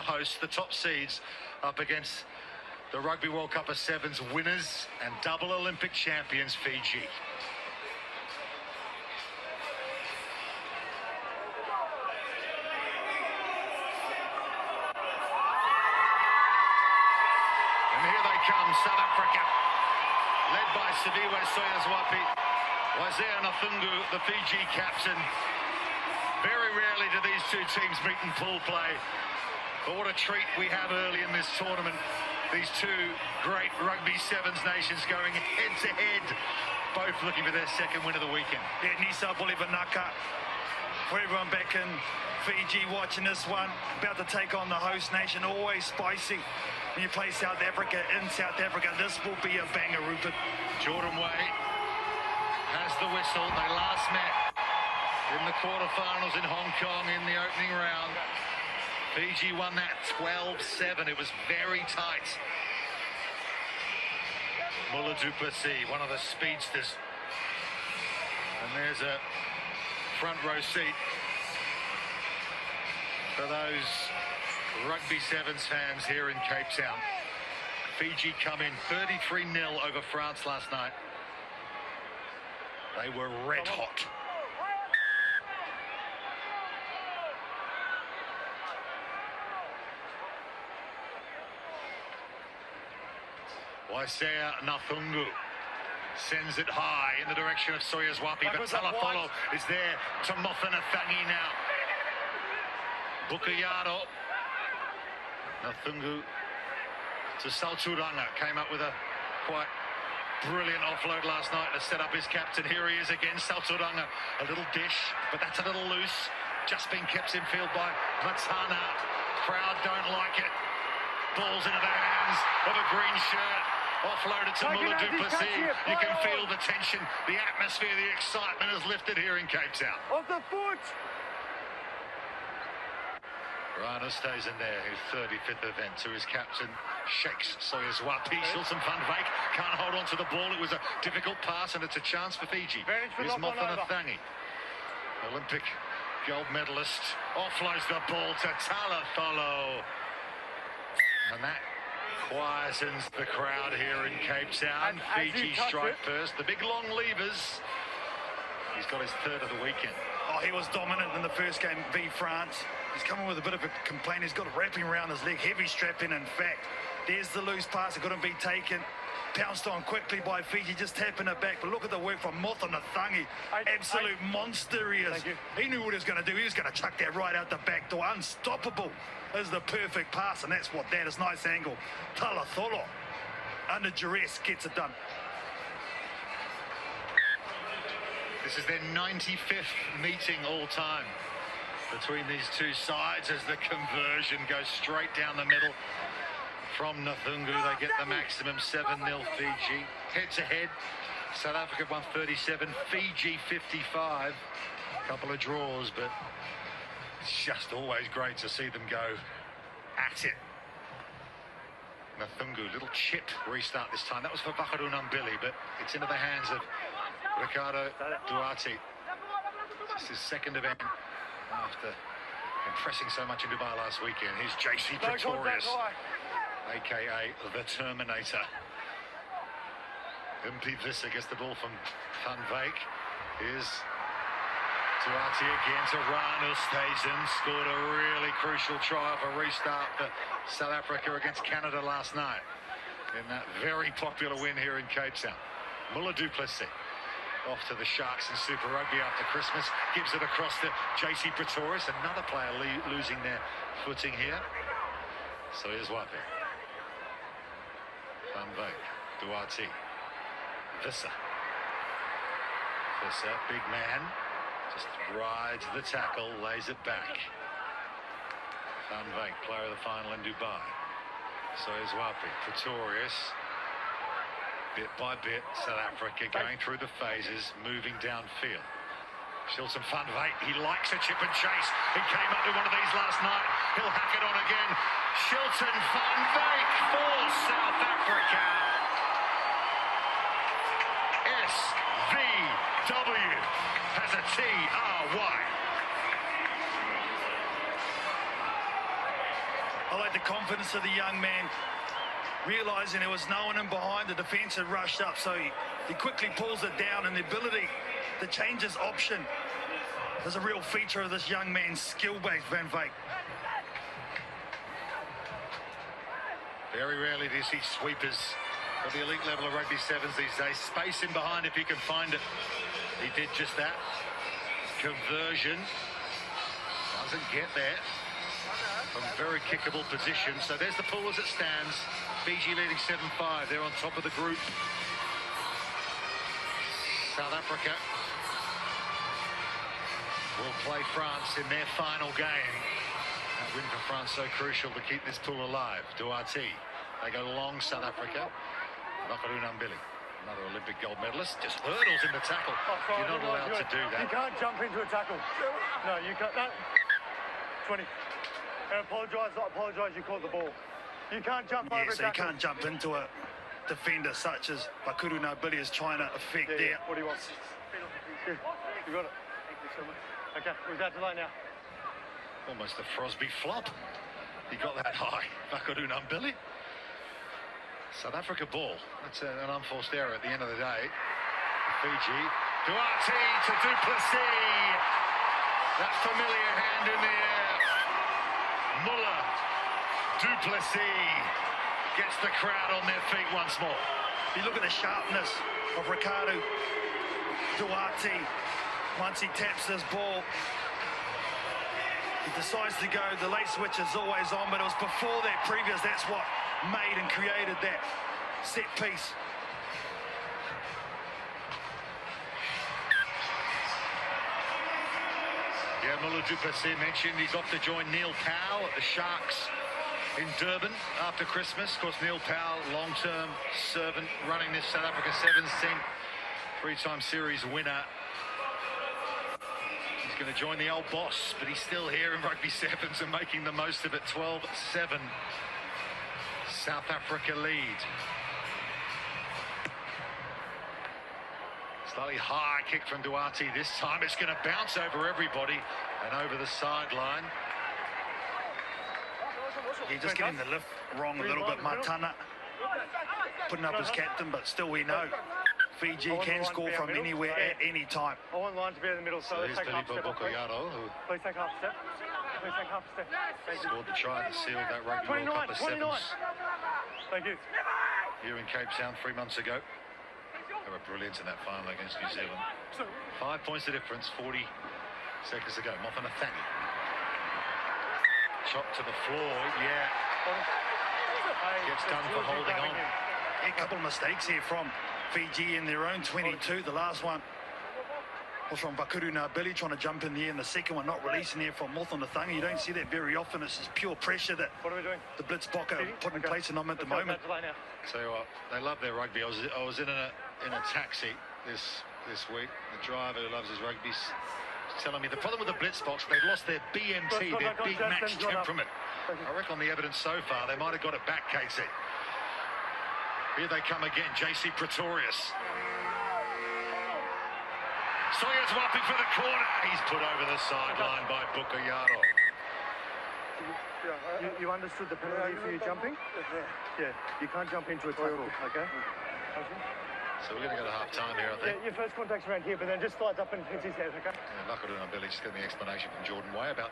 hosts, the top seeds, up against the Rugby World Cup of Sevens winners and double Olympic champions, Fiji. And here they come, South Africa, led by SEVENS Wazir Nathungu, the Fiji captain. Very rarely do these two teams meet in pool play, but what a treat we have early in this tournament. These two great rugby sevens nations going head to head, both looking for their second win of the weekend. Yeah, Nisa Bolivanaka, for everyone back in Fiji watching this one, about to take on the host nation. Always spicy when you play South Africa in South Africa. This will be a banger, Rupert. Jordan Way has the whistle. They last met in the quarterfinals in Hong Kong in the opening round. Fiji won that 12-7. It was very tight. Muller du Plessis, one of the speedsters. And there's a front row seat for those rugby sevens fans here in Cape Town. Fiji come in 33-0 over France last night. They were red hot. Wazir Nathungu sends it high in the direction of Soyuzwapi, but Talafolo is there to Mothanathangi now. Bukayaro. Nathungu to Salturanga, came up with a quite brilliant offload last night to set up his captain. Here he is again, Salturanga. A little dish, but that's a little loose. Just being kept in field by Matana. Crowd don't like it. Balls into the hands of a green shirt. Offloaded to Muller du Plessis. You can feel the tension, the atmosphere, the excitement is lifted here in Cape Town. Off the foot! Rana stays in there, his 35th event, to his captain, shakes Soyuzwapi. Shilton van Wyk can't hold on to the ball. It was a difficult pass and it's a chance for Fiji. Here's Mothanathangi, Olympic gold medalist, offloads the ball to Talafolo. And that quietens the crowd here in Cape Town. Fiji strike first. The big long levers. He's got his third of the weekend. Oh, he was dominant in the first game v France. He's coming with a bit of a complaint. He's got it wrapping around his leg, heavy strapping. In fact, there's the loose pass. It couldn't be taken. Pounced on quickly by Fiji, just tapping it back. But look at the work from Mothanathangi. Absolute monster he is. He knew what he was going to do. He was going to chuck that right out the back door. Unstoppable is the perfect pass, and that's what that is. Nice angle. Talafolo, under duress, gets it done. This is their 95th meeting all time between these two sides as the conversion goes straight down the middle. From Nathungu, they get the maximum 7-0 Fiji. Head to head, South Africa 137, Fiji 55. A couple of draws, but it's just always great to see them go at it. Nathungu, little chip restart this time. That was for Bakadu Nambili, but it's into the hands of Ricardo Duarte. It's his second event after impressing so much in Dubai last weekend. Here's JC Pretorius, aka the Terminator. Impi Visser gets the ball from Van Wyk. Here's Duarte again to Rana Stazen. Scored a really crucial try for restart for South Africa against Canada last night in that very popular win here in Cape Town. Muller du Plessis off to the Sharks in Super Rugby after Christmas. Gives it across to JC Pretorius. Another player losing their footing here. So here's Wapi. Van Wyk, Duarte, Visser. Visser, big man, just rides the tackle, lays it back. Van Wyk, player of the final in Dubai. So is Wapi, Pretorius. Bit by bit, South Africa going through the phases, moving downfield. Shilton van Wyk, he likes a chip and chase. He came up with one of these last night. He'll hack it on again. Shilton van Wyk for South Africa. SVW has a TRY. I like the confidence of the young man, realising there was no one in behind. The defence had rushed up, so he quickly pulls it down, and the ability to change his option is a real feature of this young man's skill base, Van Wyk. Very rarely do you see sweepers at the elite level of rugby sevens these days. Space in behind if you can find it. He did just that. Conversion. Doesn't get there. From very kickable position. So there's the pool as it stands. Fiji leading 7-5. They're on top of the group. South Africa will play France in their final game. That win for France so crucial to keep this pool alive. Duarte. They go long, South Africa. Mbili, another Olympic gold medalist, just hurdles in the tackle. You're not allowed to do that. You can't jump into a tackle. No, you can't. No. 20. I apologise, you caught the ball. You can't jump over a tackle. So you can't jump into a defender such as Bakuru Nabili is trying to affect there. What do you want? You got it. Thank you so much. Okay, we're about to line now. Almost a Frosby flop. He got that high. Bakuru Nabili. South Africa ball. That's an unforced error at the end of the day. Fiji. Duarte to Duplessis. That familiar hand in the air. Muller. Duplessis gets the crowd on their feet once more. You look at the sharpness of Ricardo Duarte. Once he taps this ball, he decides to go. The late switch is always on, but it was before that previous. That's what made and created that set piece. Yeah, Muller Duplessis mentioned he's off to join Neil Powell at the Sharks in Durban after Christmas. Of course, Neil Powell, long-term servant, running this South Africa Sevens team, three-time series winner. He's going to join the old boss, but he's still here in rugby sevens and making the most of it. 12-7. South Africa lead. Slightly high kick from Duarte this time. It's going to bounce over everybody and over the sideline. He's just getting the lift wrong a little bit. Matana putting up his captain, but still we know Fiji can score from anywhere at any time. I want line to be in the middle, so let's take half a step. Please take half a step. Please take half a step. Scored the try that sealed that Rugby World Cup of sevens. Thank you. Here in Cape Town 3 months ago. They were brilliant in that final against New Zealand. 5 points the difference, 40 seconds to go. Mofanathangi. Chop to the floor, yeah. Gets done for holding on. A couple of mistakes here from Fiji in their own 22. The last one was from Bakuru Nabili trying to jump in the air, and the second one not releasing there from Mofanathangi. You don't see that very often. It's just pure pressure that the Blitzbokker put in place in them at the moment. So they love their rugby. I was in a taxi this week. The driver who loves his rugby telling me the problem with the Blitzboks, they've lost their BMT, their big match temperament. I reckon the evidence so far, they might have got it back, Casey. Here they come again, JC Pretorius. Sawyer's whopping for the corner. He's put over the sideline by Bukayaro. You understood the penalty for you jumping? Yeah, you can't jump into a tackle, okay? So we're going to go to half-time here, I think. Yeah, your first contact's around here, but then just slides up and hits his head, okay? Yeah, Bakuru Nabili just getting the explanation from Jordan Way about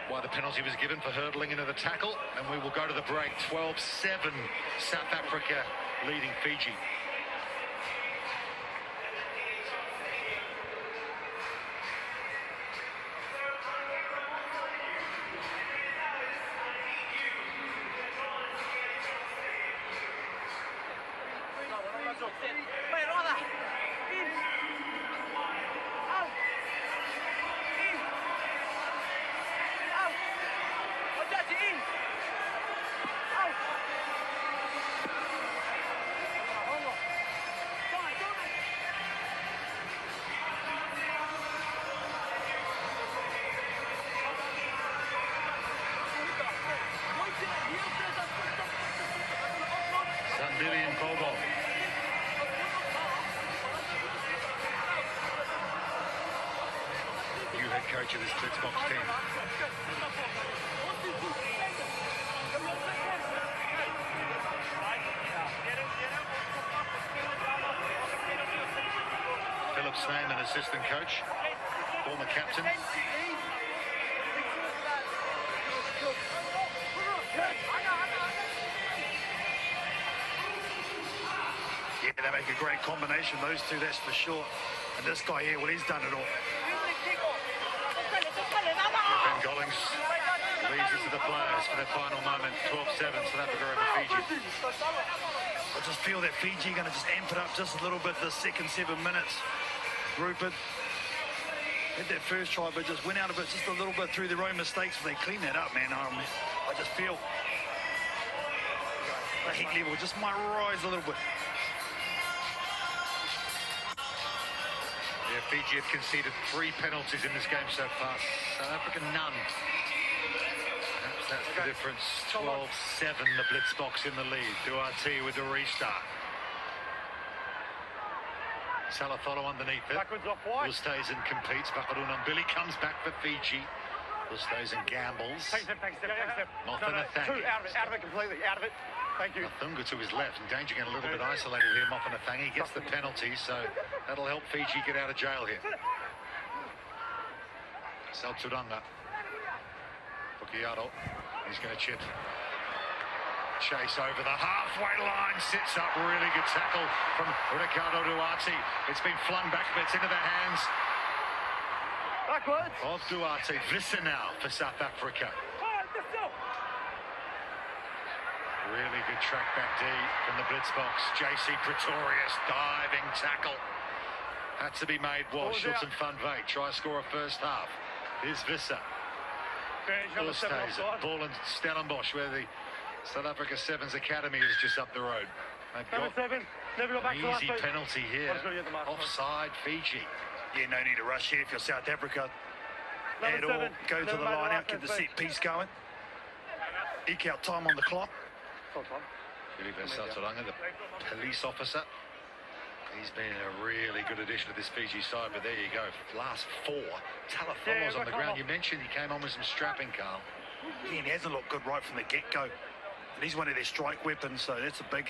why the penalty was given for hurdling into the tackle. And we will go to the break. 12-7, South Africa leading Fiji. Coach of this Blitzboks team. What's his name? An assistant coach, former captain. Yeah, they make a great combination, those two, that's for sure. And this guy here, well, he's done it all. Ben Gollings leaves it to the players for their final moment. 12-7, South Africa over Fiji. I just feel that Fiji going to just amp it up just a little bit the second 7 minutes. Rupert had that first try, but just went out of it just a little bit through their own mistakes. They clean that up, man. I just feel the heat level just might rise a little bit. Yeah, Fiji have conceded 3 penalties in this game so far. South Africa, none. Perhaps that's the difference. 12-7, the blitz box in the lead. Duarte with the restart. Salatholo underneath it. Backwards off wide. Oosthuizen competes. Bakaruna Billy comes back for Fiji. Oosthuizen gambles. Take step. Mothana Thangi. Out of it completely, out of it. Thank you. Thunga to his left, and Danger getting a little bit isolated here. Mothana Thangi gets the penalty, so that'll help Fiji get out of jail here. Salturanga. Fukiaro. He's going to chip. Chase over the halfway line, sits up, really good tackle from Ricardo Duarte. It's been flung back, but it's into the hands Backwards. of Duarte. Visser now for South Africa. Really good track back D from the blitz box. JC Pretorius, diving tackle. Had to be made. Shilton Van Wyk try score a first half. Here's Visser. Oosthuizen, ball in Stellenbosch, where the South Africa Sevens Academy is just up the road. They've got Never go back an to easy penalty here. Offside Fiji. Yeah, no need to rush here if you're South Africa. Head all, go to the line out, get the set piece going. Eke out time on the clock. Philippe Salturanga, the police officer. He's been a really good addition to this Fiji side, but there you go. Last 4. Talatholo's on the ground. You mentioned he came on with some strapping, Carl. Yeah, and he hasn't looked good right from the get-go. And he's one of their strike weapons, so that's a big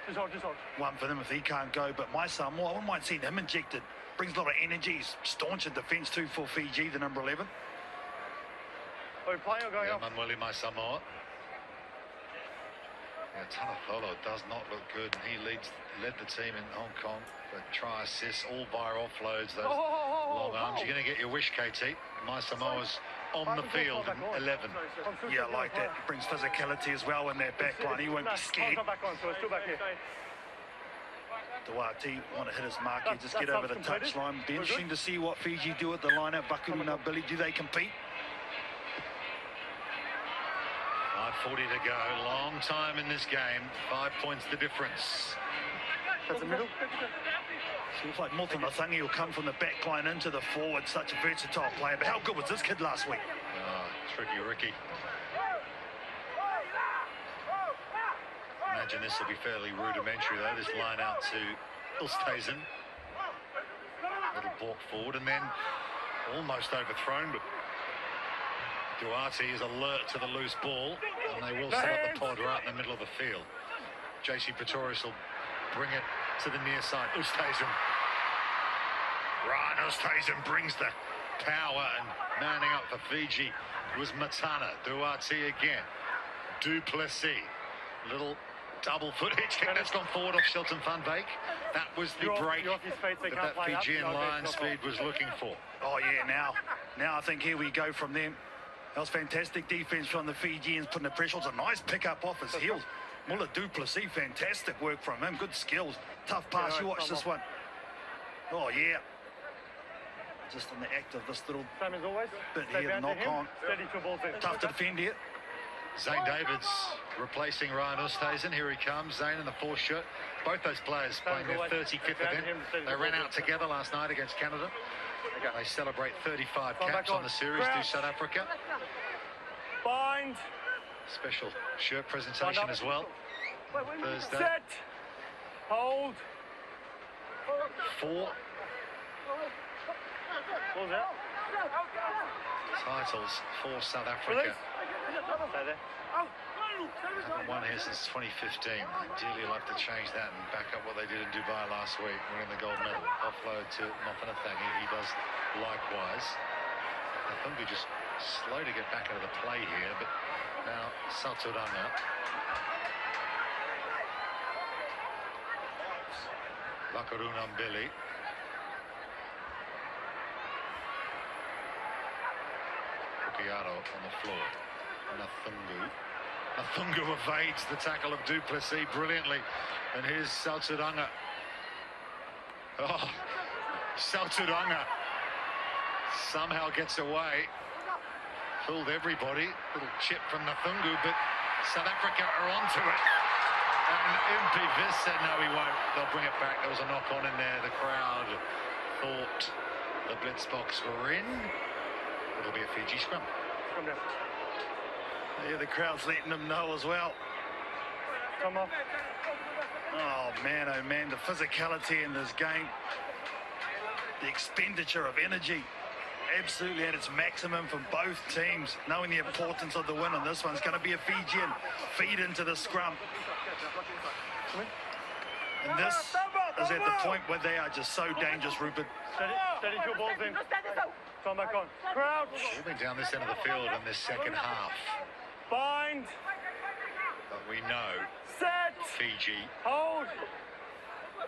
Just hold. one for them if he can't go. But my Samoa, I wouldn't mind seeing him injected. Brings a lot of energy. He's staunch in defence too for Fiji, the number 11. Are we playing or going off? Manueli Samoa. Yeah, Talatholo does not look good, and he led the team in Hong Kong for try assists, all via offloads. Those long arms. You're going to get your wish, KT. My Samoa's on the field in 11. Yeah, I like that. He brings physicality as well in that back line. He won't be scared. Back on, so it's still back here. Duarte want to hit his mark here, just get over the touchline. Be interesting to see what Fiji do at the lineup. Bakaruna Billy, do they compete? 5:40 to go. Long time in this game. 5 points the difference. That's the middle. Looks like Mothana Thangi will come from the back line into the forward. Such a versatile player. But how good was this kid last week? Tricky Ricky. Imagine this will be fairly rudimentary though. This line out to Oosthuizen. Little balk forward and then almost overthrown, but Duarte is alert to the loose ball, and they will set up the pod right in the middle of the field. JC Pretorius will bring it to the near side. Oosthuizen. Ryan Oosthuizen brings the power, and manning up for Fiji was Matana. Duarte again. Duplessis. Little double foot hitch kick that's gone forward off Shilton Van Wyk. That was the break that Fijian line speed was looking for. Oh yeah, now I think here we go from them. That was fantastic defense from the Fijians, putting the pressure. It was a nice pick-up off his heels. Mulla Duplessis, fantastic work from him. Good skills. Tough pass. You watch this one. Oh, yeah. Just in the act of this little Same as always. bit here, knock on. Steady to balls in. Tough to defend here. Zane Davids replacing Ryan Oosthuizen. Here he comes. Zane in the 4th shirt. Both those players playing their 35th event. They ran out together last night against Canada. They celebrate 35 caps on the series to South Africa. Bind. Special shirt presentation as well. Thursday. Set. Hold. 4 Balls out. titles for South Africa. Release. Stay there. Haven't won here since 2015. Ideally, like to change that and back up what they did in Dubai last week, winning the gold medal. Offload to Mofanathangi. He does likewise. Nathungu just slow to get back out of the play here, but now Salturanga. Vakarunambili. Pukiaro on the floor. Nathungu evades the tackle of Duplessis brilliantly. And here's Salturanga. Oh, Salturanga somehow gets away. Fooled everybody. Little chip from Nathungu, but South Africa are onto it. And Impivis said no, he won't. They'll bring it back. There was a knock-on in there. The crowd thought the Blitzboks were in. It'll be a Fiji scrum. Come down. Yeah, the crowd's letting them know as well. Come on. Oh man, the physicality in this game, the expenditure of energy, absolutely at its maximum for both teams, knowing the importance of the win, and this one's going to be a Fijian feed into the scrum. And this is at the point where they are just so dangerous, Rupert. Steady, your balls in. Come back on. Crouch. Moving down this end of the field in this second half. Bind. But we know Set. Fiji Hold.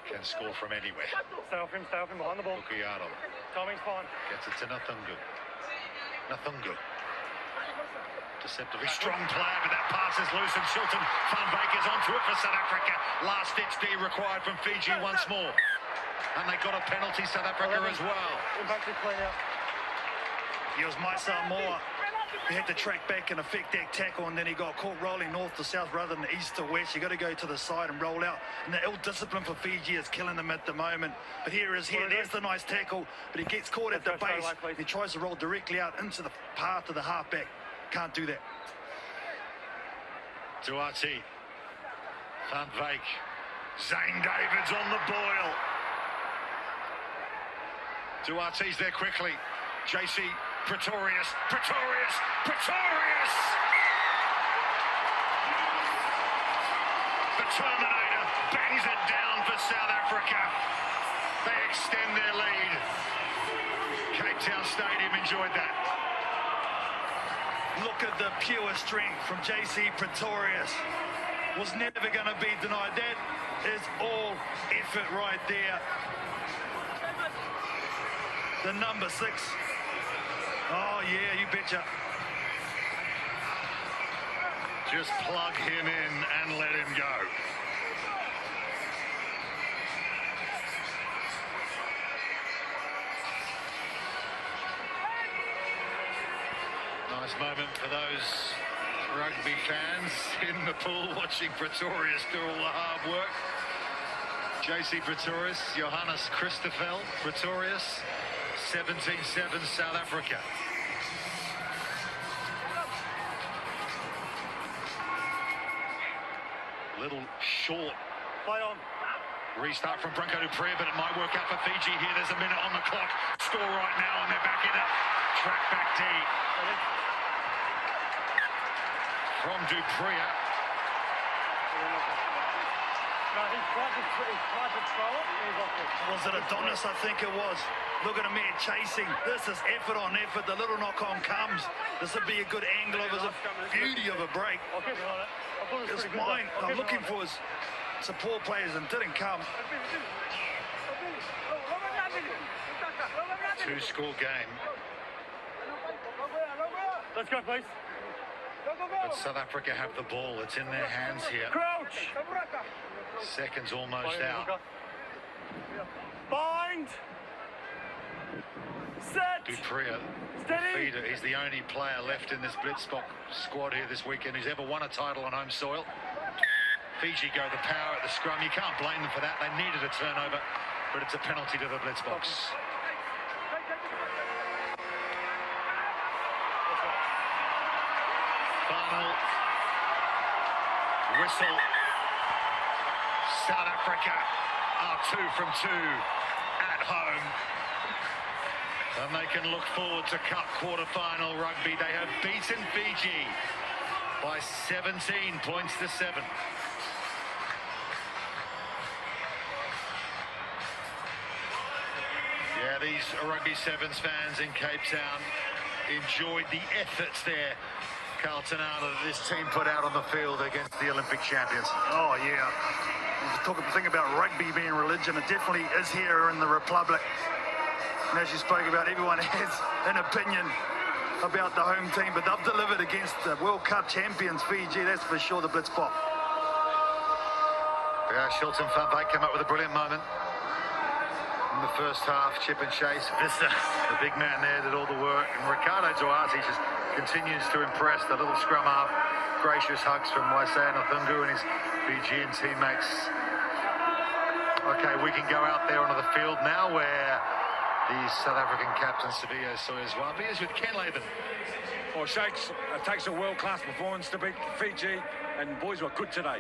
can score from anywhere. Stay off him behind the ball. Pukiaro Timing's fine. gets it to Nathungu. Deceptively strong player, but that pass is loose, and Shilton Van Beek is onto it for South Africa. Last ditch D required from Fiji once more. And they got a penalty, South Africa as well. Impact is clean out. It was my Samoa. He had to track back and effect that tackle, and then he got caught rolling north to south rather than east to west. You got to go to the side and roll out. And the ill-discipline for Fiji is killing them at the moment. But there's the nice tackle, but he gets caught at the base. He tries to roll directly out into the path of the halfback. Can't do that. Duarte, Van Beek, Zane Davids on the boil. Duarte's there quickly. JC Pretorius. The Terminator bangs it down for South Africa. They extend their lead. Cape Town Stadium enjoyed that. Look at the pure strength from JC Pretorius. Was never going to be denied. That is all effort right there. The number 6. Oh, yeah, you betcha. Just plug him in and let him go. Nice moment for those rugby fans in the pool watching Pretorius do all the hard work. JC Pretorius, Johannes Christoffel Pretorius, 17-7 South Africa. Little short. Play on. Restart from Branko du Preez, but it might work out for Fiji here. There's a minute on the clock. Score right now, and they're back in it. Track back D. From du Preez. No, he tried to throw it. He's off it. Was it Adonis? I think it was. Look at him here chasing. This is effort on effort. The little knock-on comes. This would be a good angle. It was a beauty of a break. I'll keep it on it. I thought it was It's pretty good, mine. though. I'll I'm keep it looking on for his support players and didn't come. Two-score game. Let's go, please. But South Africa have the ball. It's in their hands here. Crouch. Seconds almost out. Bind. Set. Du Preez, Steady. feeder. He's the only player left in this Blitzboks squad here this weekend who's ever won a title on home soil. Fiji go the power at the scrum. You can't blame them for that. They needed a turnover, but it's a penalty to the Blitzboks. Final whistle. South Africa are 2 from 2 at home. And they can look forward to Cup quarter-final rugby. They have beaten Fiji by 17 points to 7. Yeah, these Rugby Sevens fans in Cape Town enjoyed the efforts there, Carlton, that this team put out on the field against the Olympic champions. Oh, yeah. The thing about rugby being religion, it definitely is here in the Republic. And as you spoke about, everyone has an opinion about the home team, but they've delivered against the World Cup champions, Fiji. That's for sure the Blitzpop. Yeah, Shilton Van Wyk came up with a brilliant moment in the first half. Chip and chase. Vista, the big man there, did all the work. And Ricardo Duarte just continues to impress. The little scrum half. Gracious hugs from Waisea Nathungu and his Fijian teammates. Okay, we can go out there onto the field now where the South African captain, Savio Soyezwapi, is with Ken Laban. Well, Shakes, it takes a world-class performance to beat Fiji, and boys were good today.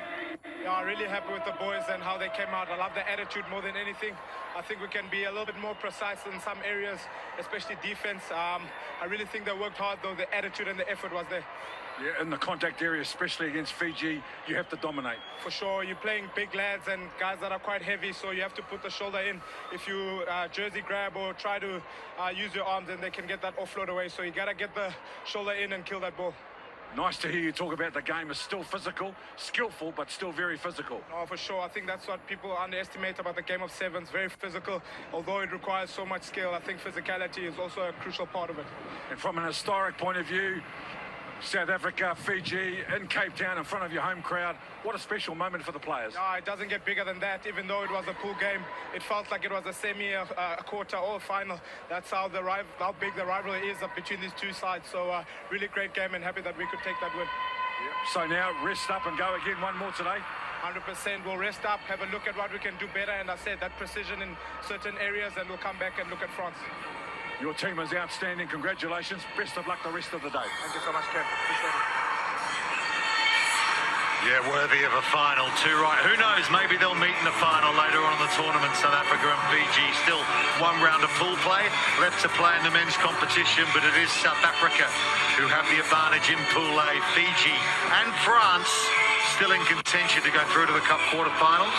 Yeah, I'm really happy with the boys and how they came out. I love the attitude more than anything. I think we can be a little bit more precise in some areas, especially defense. I really think they worked hard, though. The attitude and the effort was there. Yeah, in the contact area, especially against Fiji, you have to dominate. For sure, you're playing big lads and guys that are quite heavy, so you have to put the shoulder in. If you jersey grab or try to use your arms, then they can get that offload away. So you got to get the shoulder in and kill that ball. Nice to hear you talk about the game is still physical, skillful, but still very physical. Oh, for sure. I think that's what people underestimate about the game of sevens. Very physical. Although it requires so much skill, I think physicality is also a crucial part of it. And from an historic point of view, South Africa, Fiji, in Cape Town, in front of your home crowd, what a special moment for the players. No, it doesn't get bigger than that. Even though it was a pool game, it felt like it was a semi, a quarter, or a final. That's how big the rivalry is between these two sides. So really great game, and happy that we could take that win. Yep. So now rest up and go again one more today. 100%. We'll rest up, have a look at what we can do better, and I said that precision in certain areas, and we'll come back and look at France. Your team is outstanding. Congratulations. Best of luck the rest of the day. Thank you so much, Ken. Appreciate it. Yeah, worthy of a final too, right? Who knows? Maybe they'll meet in the final later on in the tournament. South Africa and Fiji, still one round of pool play left to play in the men's competition, but it is South Africa who have the advantage in Pool A. Fiji and France still in contention to go through to the Cup quarterfinals.